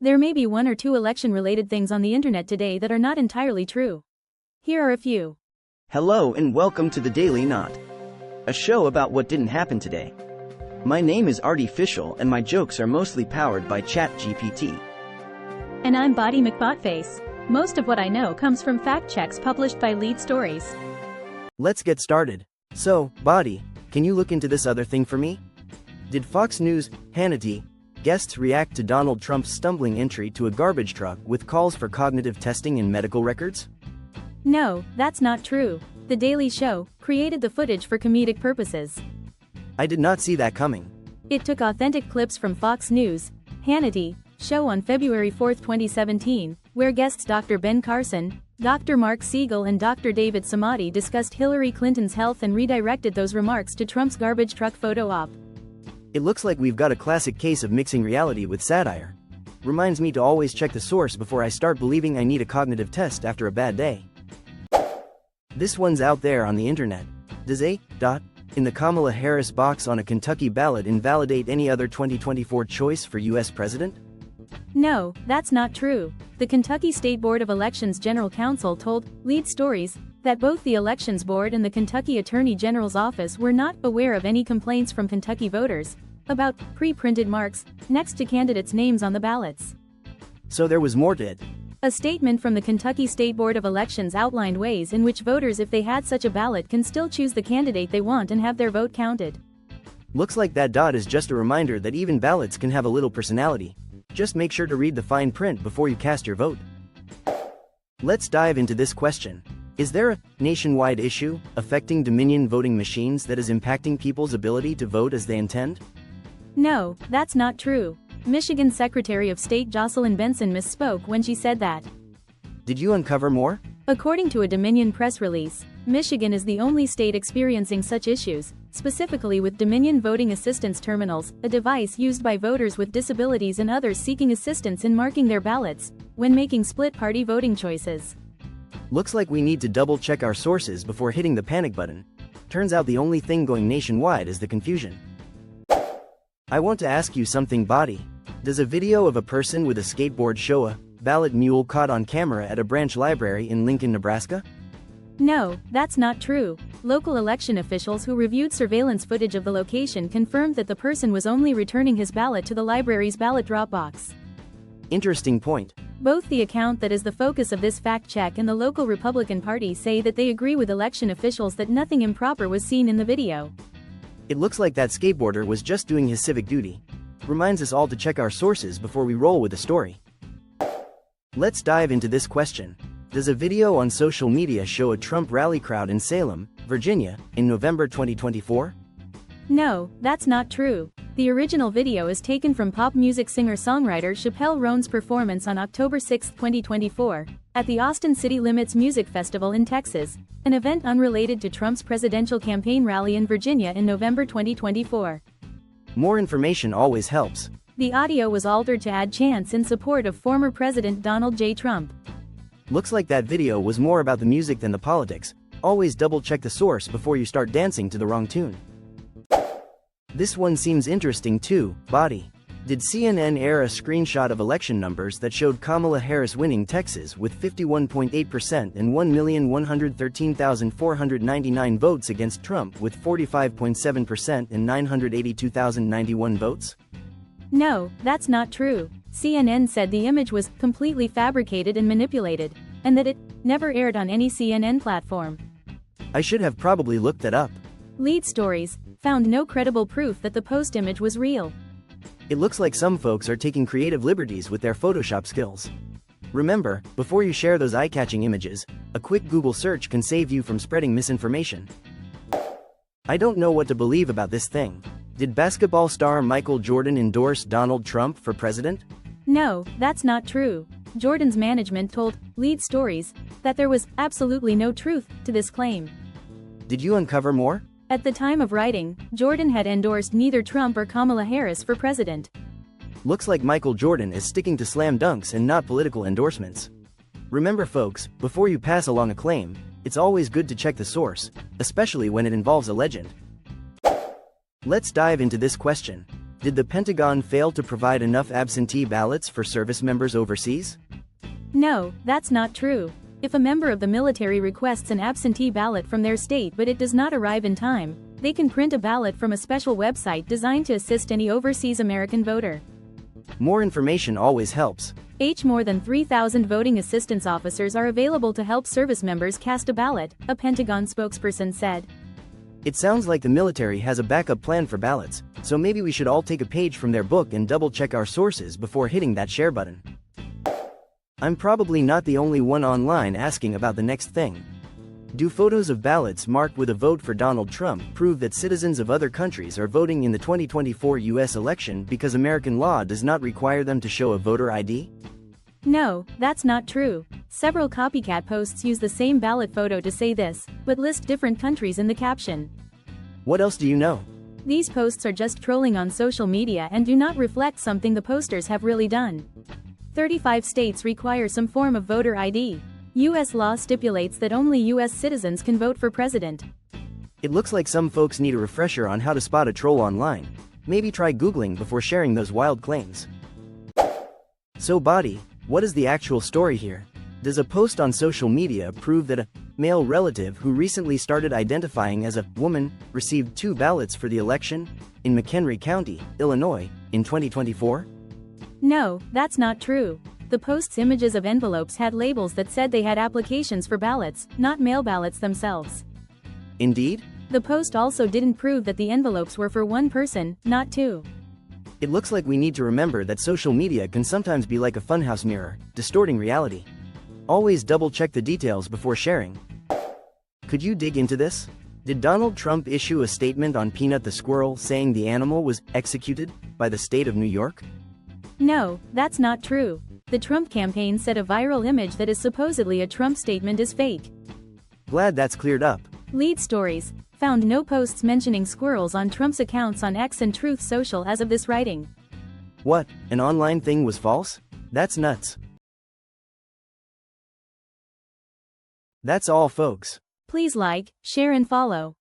There may be one or two election-related things on the internet today that are not entirely true. Here are a few. Hello and welcome to the Daily Knot, a show about what didn't happen today. My name is Artificial and my jokes are mostly powered by ChatGPT. And I'm Body McBotface. Most of what I know comes from fact checks published by Lead Stories. Let's get started. So, Body, can you look into this other thing for me? Did Fox News, Hannity, guests react to Donald Trump's stumbling entry to a garbage truck with calls for cognitive testing in medical records? No, that's not true. The Daily Show created the footage for comedic purposes. I did not see that coming. It took authentic clips from Fox News, Hannity, show on February 4, 2017, where guests Dr. Ben Carson, Dr. Mark Siegel and Dr. David Samadi discussed Hillary Clinton's health and redirected those remarks to Trump's garbage truck photo op. It looks like we've got a classic case of mixing reality with satire. Reminds me to always check the source before I start believing I need a cognitive test after a bad day. This one's out there on the internet. Does a in the Kamala Harris box on a Kentucky ballot invalidate any other 2024 choice for U.S. president? No, that's not true. The Kentucky State Board of Elections General Counsel told Lead Stories that both the Elections Board and the Kentucky Attorney General's office were not aware of any complaints from Kentucky voters about pre-printed marks next to candidates' names on the ballots. So there was more to it. A statement from the Kentucky State Board of Elections outlined ways in which voters, if they had such a ballot, can still choose the candidate they want and have their vote counted. Looks like that dot is just a reminder that even ballots can have a little personality. Just make sure to read the fine print before you cast your vote. Let's dive into this question. Is there a nationwide issue affecting Dominion voting machines that is impacting people's ability to vote as they intend? No, that's not true. Michigan Secretary of State Jocelyn Benson misspoke when she said that. Did you uncover more? According to a Dominion press release, Michigan is the only state experiencing such issues, specifically with Dominion Voting Assistance Terminals, a device used by voters with disabilities and others seeking assistance in marking their ballots when making split-party voting choices. Looks like we need to double-check our sources before hitting the panic button. Turns out the only thing going nationwide is the confusion. I want to ask you something, Body. Does a video of a person with a skateboard show a ballot mule caught on camera at a branch library in Lincoln, Nebraska? No, that's not true. Local election officials who reviewed surveillance footage of the location confirmed that the person was only returning his ballot to the library's ballot drop box. Interesting point. Both the account that is the focus of this fact check and the local Republican Party say that they agree with election officials that nothing improper was seen in the video. It looks like that skateboarder was just doing his civic duty. Reminds us all to check our sources before we roll with the story. Let's dive into this question. Does a video on social media show a Trump rally crowd in Salem, Virginia, in November 2024? No, that's not true. The original video is taken from pop music singer-songwriter Chappelle Roan's performance on October 6, 2024, at the Austin City Limits Music Festival in Texas, an event unrelated to Trump's presidential campaign rally in Virginia in November 2024. More information always helps. The audio was altered to add chants in support of former President Donald J. Trump. Looks like that video was more about the music than the politics. Always double-check the source before you start dancing to the wrong tune. This one seems interesting too, Body. Did CNN air a screenshot of election numbers that showed Kamala Harris winning Texas with 51.8% and 1,113,499 votes against Trump with 45.7% and 982,091 votes? No, that's not true. CNN said the image was completely fabricated and manipulated, and that it never aired on any CNN platform. I should have probably looked that up. Lead Stories found no credible proof that the post image was real. It looks like some folks are taking creative liberties with their Photoshop skills. Remember, before you share those eye-catching images, a quick Google search can save you from spreading misinformation. I don't know what to believe about this thing. Did basketball star Michael Jordan endorse Donald Trump for president? No, that's not true. Jordan's management told Lead Stories that there was absolutely no truth to this claim. Did you uncover more? At the time of writing, Jordan had endorsed neither Trump or Kamala Harris for president. Looks like Michael Jordan is sticking to slam dunks and not political endorsements. Remember folks, before you pass along a claim, it's always good to check the source, especially when it involves a legend. Let's dive into this question. Did the Pentagon fail to provide enough absentee ballots for service members overseas? No, that's not true. If a member of the military requests an absentee ballot from their state but it does not arrive in time, they can print a ballot from a special website designed to assist any overseas American voter. More information always helps. More than 3,000 voting assistance officers are available to help service members cast a ballot, a Pentagon spokesperson said. It sounds like the military has a backup plan for ballots, so maybe we should all take a page from their book and double-check our sources before hitting that share button. I'm probably not the only one online asking about the next thing. Do photos of ballots marked with a vote for Donald Trump prove that citizens of other countries are voting in the 2024 US election because American law does not require them to show a voter ID? No, that's not true. Several copycat posts use the same ballot photo to say this, but list different countries in the caption. What else do you know? These posts are just trolling on social media and do not reflect something the posters have really done. 35 states require some form of voter ID. U.S. law stipulates that only U.S. citizens can vote for president. It looks like some folks need a refresher on how to spot a troll online. Maybe try Googling before sharing those wild claims. So Body, what is the actual story here? Does a post on social media prove that a male relative who recently started identifying as a woman received 2 ballots for the election in McHenry County, Illinois, in 2024? No, that's not true. The post's images of envelopes had labels that said they had applications for ballots, not mail ballots themselves. Indeed? The post also didn't prove that the envelopes were for one person, not 2. It looks like we need to remember that social media can sometimes be like a funhouse mirror, distorting reality. Always double-check the details before sharing. Could you dig into this? Did Donald Trump issue a statement on Peanut the squirrel saying the animal was executed by the state of New York? No, that's not true. The Trump campaign said a viral image that is supposedly a Trump statement is fake. Glad that's cleared up. Lead stories found no posts mentioning squirrels on Trump's accounts on X and Truth Social as of this writing. What, an online thing was false? That's nuts. That's all, folks. Please like, share and follow.